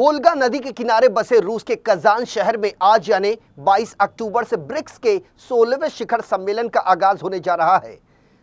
वोल्गा नदी के किनारे बसे रूस के कजान शहर में आज यानी 22 अक्टूबर से ब्रिक्स के 16वें शिखर सम्मेलन का आगाज होने जा रहा है।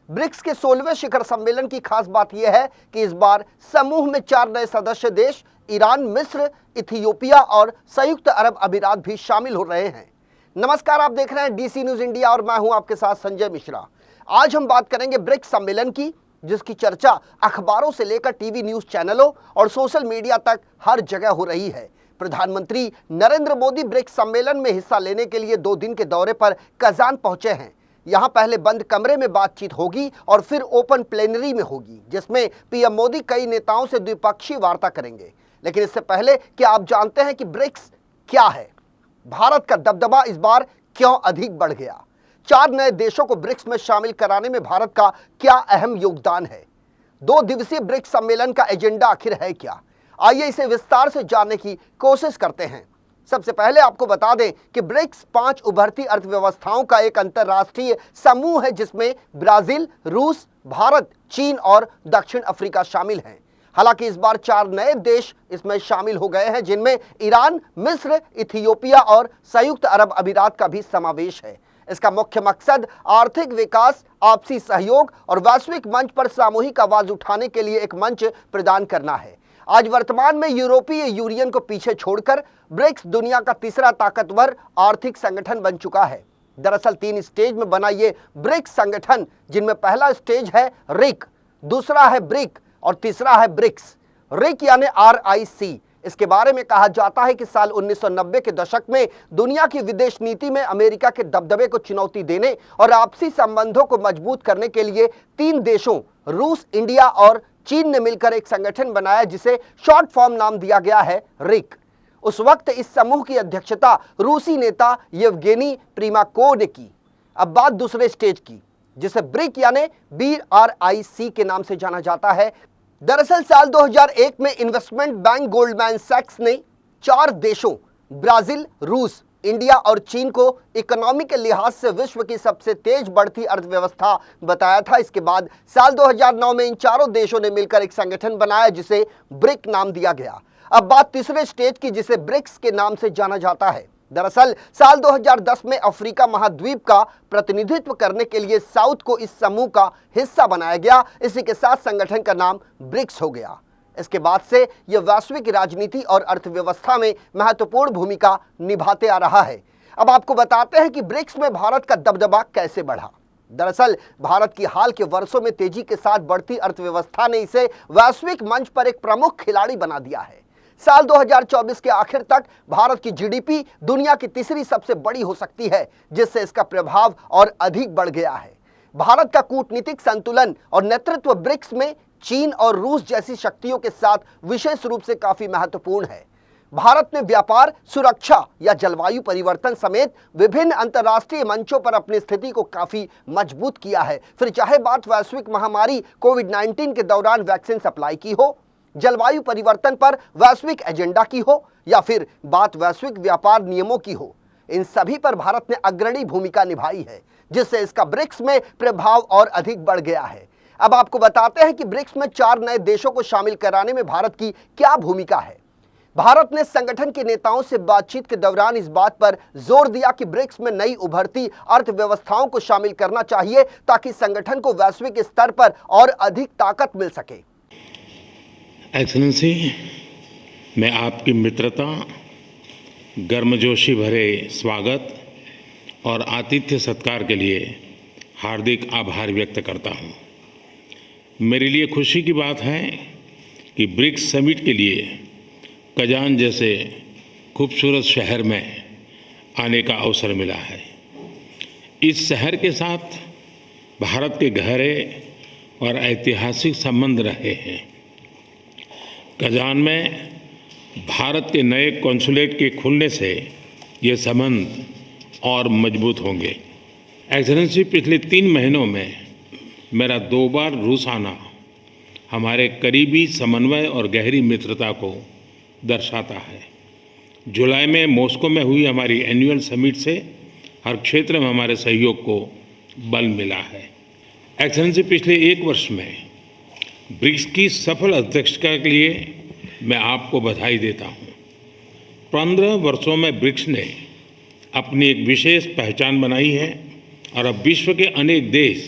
ब्रिक्स के 16वें शिखर सम्मेलन की खास बात यह है कि इस बार समूह में 4 नए सदस्य देश ईरान, मिस्र, इथियोपिया और संयुक्त अरब अमीरात भी शामिल हो रहे हैं। नमस्कार, आप देख रहे हैं डीसी न्यूज इंडिया और मैं हूं आपके साथ संजय मिश्रा। आज हम बात करेंगे ब्रिक्स सम्मेलन की, जिसकी चर्चा अखबारों से लेकर टीवी न्यूज चैनलों और सोशल मीडिया तक हर जगह हो रही है। प्रधानमंत्री नरेंद्र मोदी ब्रिक्स सम्मेलन में हिस्सा लेने के लिए 2 दिन के दौरे पर कजान पहुंचे हैं। यहां पहले बंद कमरे में बातचीत होगी और फिर ओपन प्लेनरी में होगी, जिसमें पीएम मोदी कई नेताओं से द्विपक्षीय वार्ता करेंगे। लेकिन इससे पहले क्या आप जानते हैं कि ब्रिक्स क्या है? भारत का दबदबा इस बार क्यों अधिक बढ़ गया? 4 नए देशों को ब्रिक्स में शामिल कराने में भारत का क्या अहम योगदान है? 2 दिवसीय ब्रिक्स सम्मेलन का एजेंडा आखिर है क्या? आइए इसे विस्तार से जानने की कोशिश करते हैं। सबसे पहले आपको बता दें कि ब्रिक्स 5 उभरती अर्थव्यवस्थाओं का एक अंतर्राष्ट्रीय समूह है, जिसमें ब्राजील, रूस, भारत, चीन और दक्षिण अफ्रीका शामिल हैं। हालांकि इस बार 4 नए देश इसमें शामिल हो गए हैं, जिनमें ईरान, मिस्र, इथियोपिया और संयुक्त अरब अमीरात का भी समावेश है। इसका मुख्य मकसद आर्थिक विकास, आपसी सहयोग और वैश्विक मंच पर सामूहिक आवाज उठाने के लिए एक मंच प्रदान करना है। आज वर्तमान में यूरोपीय यूनियन को पीछे छोड़कर ब्रिक्स दुनिया का तीसरा ताकतवर आर्थिक संगठन बन चुका है। दरअसल 3 स्टेज में बना ये ब्रिक्स संगठन, जिनमें पहला स्टेज है रिक, दूसरा है ब्रिक और तीसरा है ब्रिक्स। रिक यानी RIC। इसके बारे में कहा जाता है कि साल 1990 के दशक में दुनिया की विदेश नीति में अमेरिका के दबदबे को चुनौती देने और आपसी संबंधों को मजबूत करने के लिए 3 देशों रूस, इंडिया और चीन ने मिलकर एक संगठन बनाया, जिसे शॉर्ट फॉर्म नाम दिया गया है रिक। उस वक्त इस समूह की अध्यक्षता रूसी नेता येवगेनी प्रिमाकोव ने की। अब बात दूसरे स्टेज की, जिसे ब्रिक यानी BRIC के नाम से जाना जाता है। दरअसल साल 2001 में इन्वेस्टमेंट बैंक गोल्डमैन सैक्स ने 4 देशों ब्राजील, रूस, इंडिया और चीन को इकोनॉमी के लिहाज से विश्व की सबसे तेज बढ़ती अर्थव्यवस्था बताया था। इसके बाद साल 2009 में इन 4 देशों ने मिलकर एक संगठन बनाया, जिसे ब्रिक नाम दिया गया। अब बात तीसरे स्टेज की, जिसे ब्रिक्स के नाम से जाना जाता है। दरअसल साल 2010 में अफ्रीका महाद्वीप का प्रतिनिधित्व करने के लिए साउथ को इस समूह का हिस्सा बनाया गया। इसी के साथ संगठन का नाम ब्रिक्स हो गया। इसके बाद से यह वैश्विक राजनीति और अर्थव्यवस्था में महत्वपूर्ण भूमिका निभाते आ रहा है। अब आपको बताते हैं कि ब्रिक्स में भारत का दबदबा कैसे बढ़ा। दरअसल भारत की हाल के वर्षों में तेजी के साथ बढ़ती अर्थव्यवस्था ने इसे वैश्विक मंच पर एक प्रमुख खिलाड़ी बना दिया है। साल 2024 के आखिर तक भारत की GDP दुनिया की तीसरी सबसे बड़ी हो सकती है, जिससे इसका प्रभाव और अधिक बढ़ गया है। भारत का कूटनीतिक संतुलन और नेतृत्व ब्रिक्स में चीन और रूस जैसी शक्तियों के साथ विशेष रूप से काफी महत्वपूर्ण है। भारत ने व्यापार, सुरक्षा या जलवायु परिवर्तन समेत विभिन्न अंतर्राष्ट्रीय मंचों पर अपनी स्थिति को काफी मजबूत किया है। फिर चाहे बात वैश्विक महामारी कोविड-19 के दौरान वैक्सीन सप्लाई की हो, जलवायु परिवर्तन पर वैश्विक एजेंडा की हो, या फिर बात वैश्विक व्यापार नियमों की हो, इन सभी पर भारत ने अग्रणी भूमिका निभाई है, जिससे इसका ब्रिक्स में प्रभाव और अधिक बढ़ गया है। अब आपको बताते हैं कि ब्रिक्स में 4 नए देशों को शामिल कराने में भारत की क्या भूमिका है। भारत ने संगठन के नेताओं से बातचीत के दौरान इस बात पर जोर दिया कि ब्रिक्स में नई उभरती अर्थव्यवस्थाओं को शामिल करना चाहिए, ताकि संगठन को वैश्विक स्तर पर और अधिक ताकत मिल सके। एक्सेलेंसी, मैं आपकी मित्रता, गर्मजोशी भरे स्वागत और आतिथ्य सत्कार के लिए हार्दिक आभार व्यक्त करता हूं। मेरे लिए खुशी की बात है कि ब्रिक्स समिट के लिए कजान जैसे खूबसूरत शहर में आने का अवसर मिला है। इस शहर के साथ भारत के गहरे और ऐतिहासिक संबंध रहे हैं। कजान में भारत के नए कॉन्सुलेट के खुलने से ये संबंध और मजबूत होंगे। एक्सेलेंसी, पिछले 3 महीनों में मेरा 2 बार रूस आना हमारे करीबी समन्वय और गहरी मित्रता को दर्शाता है। जुलाई में मॉस्को में हुई हमारी एनुअल समिट से हर क्षेत्र में हमारे सहयोग को बल मिला है। एक्सेलेंसी, पिछले 1 वर्ष में ब्रिक्स की सफल अध्यक्षता के लिए मैं आपको बधाई देता हूं। 15 वर्षों में ब्रिक्स ने अपनी एक विशेष पहचान बनाई है और अब विश्व के अनेक देश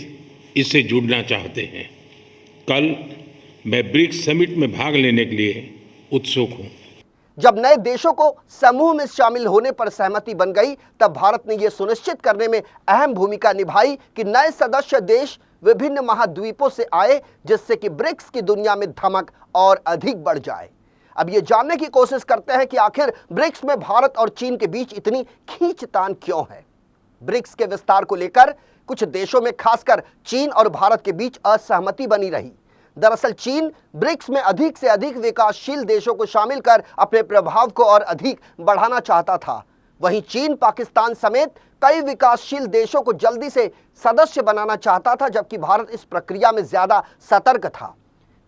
इससे जुड़ना चाहते हैं। कल मैं ब्रिक्स समिट में भाग लेने के लिए उत्सुक हूँ। जब नए देशों को समूह में शामिल होने पर सहमति बन गई, तब भारत ने यह सुनिश्चित करने में अहम भूमिका निभाई कि नए सदस्य देश विभिन्न महाद्वीपों से आए, जिससे कि ब्रिक्स की दुनिया में धमक और अधिक बढ़ जाए। अब ये जानने की कोशिश करते हैं कि आखिर ब्रिक्स में भारत और चीन के बीच इतनी खींचतान क्यों है। ब्रिक्स के विस्तार को लेकर कुछ देशों में, खासकर चीन और भारत के बीच असहमति बनी रही। दरअसल चीन ब्रिक्स में अधिक से अधिक विकासशील देशों को शामिल कर अपने प्रभाव को और अधिक बढ़ाना चाहता था। वहीं चीन पाकिस्तान समेत कई विकासशील देशों को जल्दी से सदस्य बनाना चाहता था, जबकि भारत इस प्रक्रिया में ज्यादा सतर्क था।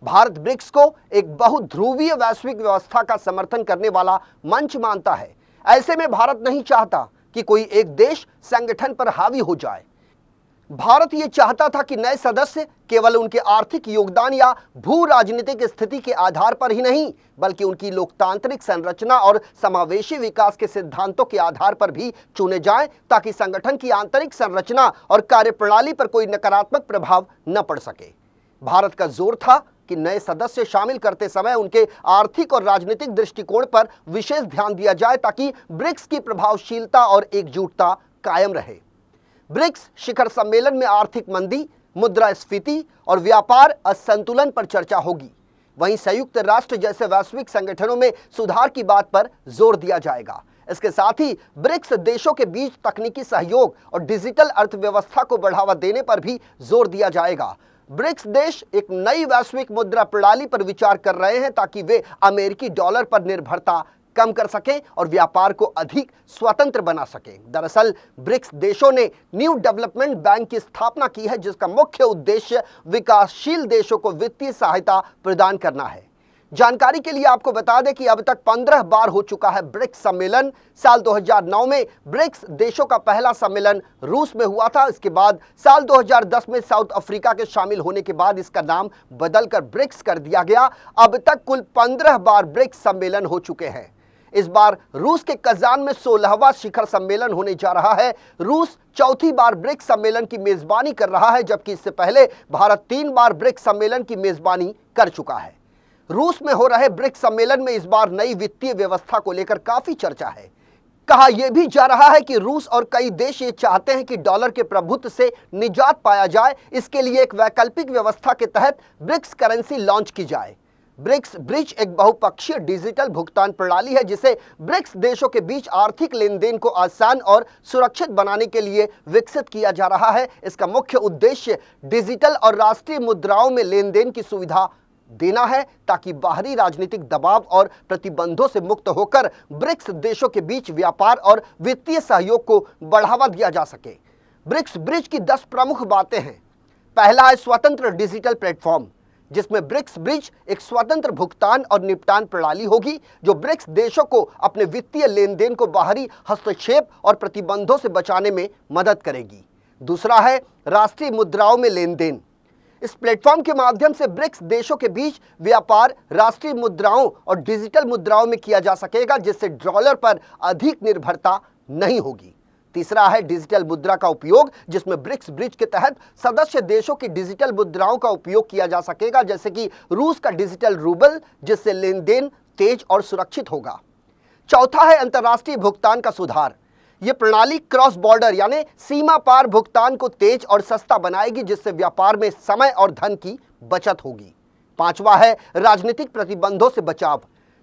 भारत ब्रिक्स को एक बहुध्रुवीय वैश्विक व्यवस्था का समर्थन करने वाला मंच मानता है। ऐसे में भारत नहीं चाहता कि कोई एक देश संगठन पर हावी हो जाए। भारत ये चाहता था कि नए सदस्य केवल उनके आर्थिक योगदान या भू राजनीतिक स्थिति के आधार पर ही नहीं, बल्कि उनकी लोकतांत्रिक संरचना और समावेशी विकास के सिद्धांतों के आधार पर भी चुने जाएं, ताकि संगठन की आंतरिक संरचना और कार्यप्रणाली पर कोई नकारात्मक प्रभाव न पड़ सके। भारत का जोर था कि नए सदस्य शामिल करते समय उनके आर्थिक और राजनीतिक दृष्टिकोण पर विशेष ध्यान दिया जाए, ताकि ब्रिक्स की प्रभावशीलता और एकजुटता कायम रहे। ब्रिक्स शिखर सम्मेलन में आर्थिक मंदी, मुद्रास्फीति और व्यापार असंतुलन पर चर्चा होगी। वहीं संयुक्त राष्ट्र जैसे वैश्विक संगठनों में सुधार की बात पर जोर दिया जाएगा। इसके साथ ही ब्रिक्स देशों के बीच तकनीकी सहयोग और डिजिटल अर्थव्यवस्था को बढ़ावा देने पर भी जोर दिया जाएगा। ब्रिक्स देश एक नई वैश्विक मुद्रा प्रणाली पर विचार कर रहे हैं, ताकि वे अमेरिकी डॉलर पर निर्भरता कम कर सकें और व्यापार को अधिक स्वतंत्र बना सकें। दरअसल ब्रिक्स देशों ने न्यू डेवलपमेंट बैंक की स्थापना की है, जिसका मुख्य उद्देश्य विकासशील देशों को वित्तीय सहायता प्रदान करना है। जानकारी के लिए आपको बता दें कि अब तक 15 बार हो चुका है ब्रिक्स सम्मेलन। साल 2009 में ब्रिक्स देशों का पहला सम्मेलन रूस में हुआ था। इसके बाद साल 2010 में साउथ अफ्रीका के शामिल होने के बाद इसका नाम बदलकर ब्रिक्स कर दिया गया। अब तक कुल 15 बार ब्रिक्स सम्मेलन हो चुके हैं। इस बार रूस के कजान में 16वां शिखर सम्मेलन होने जा रहा है। रूस चौथी बार ब्रिक्स सम्मेलन की मेजबानी कर रहा है, जबकि इससे पहले भारत 3 बार ब्रिक्स सम्मेलन की मेजबानी कर चुका है। रूस में हो रहे ब्रिक्स सम्मेलन में इस बार नई वित्तीय व्यवस्था को लेकर काफी चर्चा है। कहा यह भी जा रहा है कि रूस और कई देश ये चाहते हैं कि डॉलर के प्रभुत्व से निजात पाया जाए। इसके लिए एक वैकल्पिक व्यवस्था के तहत ब्रिक्स करेंसी लॉन्च की जाए। ब्रिक्स ब्रिज एक बहुपक्षीय डिजिटल भुगतान प्रणाली है, जिसे ब्रिक्स देशों के बीच आर्थिक लेन देन को आसान और सुरक्षित बनाने के लिए विकसित किया जा रहा है। इसका मुख्य उद्देश्य डिजिटल और राष्ट्रीय मुद्राओं में लेन देन की सुविधा देना है, ताकि बाहरी राजनीतिक दबाव और प्रतिबंधों से मुक्त होकर ब्रिक्स देशों के बीच व्यापार और वित्तीय सहयोग को बढ़ावा दिया जा सके। ब्रिक्स ब्रिज की 10 प्रमुख बातें हैं। पहला है स्वतंत्र डिजिटल प्लेटफॉर्म, जिसमें ब्रिक्स ब्रिज एक स्वतंत्र भुगतान और निपटान प्रणाली होगी, जो ब्रिक्स देशों को अपने वित्तीय लेन देन को बाहरी हस्तक्षेप और प्रतिबंधों से बचाने में मदद करेगी। दूसरा है राष्ट्रीय मुद्राओं में लेन देन। इस प्लेटफॉर्म के माध्यम से ब्रिक्स देशों के बीच व्यापार राष्ट्रीय मुद्राओं और डिजिटल मुद्राओं में किया जा सकेगा, जिससे डॉलर पर अधिक निर्भरता नहीं होगी। तीसरा है डिजिटल मुद्रा का उपयोग, जिसमें ब्रिक्स ब्रिज के तहत सदस्य देशों की डिजिटल मुद्राओं का उपयोग किया जा सकेगा, जैसे कि रूस का डिजिटल रूबल, जिससे लेन देन तेज और सुरक्षित होगा। चौथा है अंतर्राष्ट्रीय भुगतान का सुधार। यह प्रणाली क्रॉस बॉर्डर यानी सीमा पार भुगतान को तेज और सस्ता बनाएगी, जिससे व्यापार में समय और धन की बचत होगी। पांचवा है राजनीतिक प्रतिबंधों से बचाव,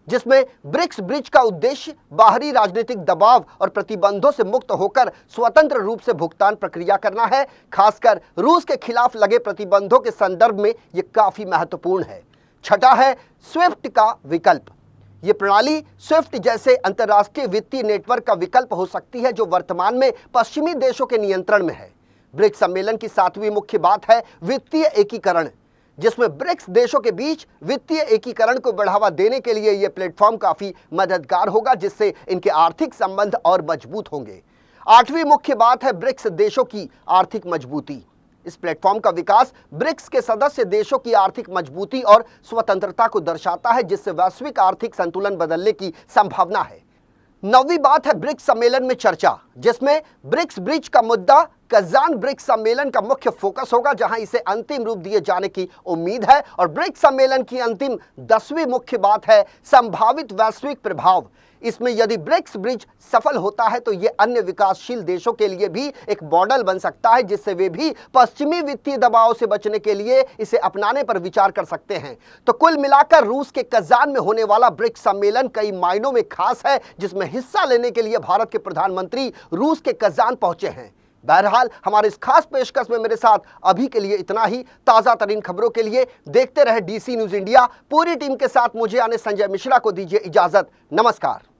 जिसमें ब्रिक्स ब्रिज का उद्देश्य बाहरी राजनीतिक दबाव और प्रतिबंधों से मुक्त होकर स्वतंत्र रूप से भुगतान प्रक्रिया करना है। खासकर रूस के खिलाफ लगे प्रतिबंधों के संदर्भ में यह काफी महत्वपूर्ण है। छठा है स्विफ्ट का विकल्प। ये प्रणाली स्विफ्ट जैसे अंतर्राष्ट्रीय वित्तीय नेटवर्क का विकल्प हो सकती है, जो वर्तमान में पश्चिमी देशों के नियंत्रण में है। ब्रिक्स सम्मेलन की 7वीं मुख्य बात है वित्तीय एकीकरण, जिसमें ब्रिक्स देशों के बीच वित्तीय एकीकरण को बढ़ावा देने के लिए यह प्लेटफॉर्म काफी मददगार होगा, जिससे इनके आर्थिक संबंध और मजबूत होंगे। 8वीं मुख्य बात है ब्रिक्स देशों की आर्थिक मजबूती। इस प्लेटफॉर्म का विकास ब्रिक्स के सदस्य देशों की आर्थिक मजबूती और स्वतंत्रता को दर्शाता है, जिससे वैश्विक आर्थिक संतुलन बदलने की संभावना है। नौवीं बात है ब्रिक्स सम्मेलन में चर्चा, जिसमें ब्रिक्स ब्रिज का मुद्दा कजान ब्रिक्स सम्मेलन का मुख्य फोकस होगा, जहां इसे अंतिम रूप दिए जाने की उम्मीद है। और ब्रिक्स सम्मेलन की अंतिम 10वीं मुख्य बात है संभावित वैश्विक प्रभाव। इसमें यदि ब्रिक्स ब्रिज सफल होता है तो यह अन्य विकासशील देशों के लिए भी एक मॉडल बन सकता है, जिससे वे भी पश्चिमी वित्तीय दबाव से बचने के लिए इसे अपनाने पर विचार कर सकते हैं। तो कुल मिलाकर रूस के कजान में होने वाला ब्रिक्स सम्मेलन कई मायनों में खास है, जिसमें हिस्सा लेने के लिए भारत के प्रधानमंत्री रूस के कजान पहुंचे हैं। बहरहाल हमारे इस खास पेशकश में मेरे साथ अभी के लिए इतना ही। ताज़ा तरीन खबरों के लिए देखते रहे DC न्यूज़ इंडिया। पूरी टीम के साथ मुझे यानी संजय मिश्रा को दीजिए इजाजत। नमस्कार।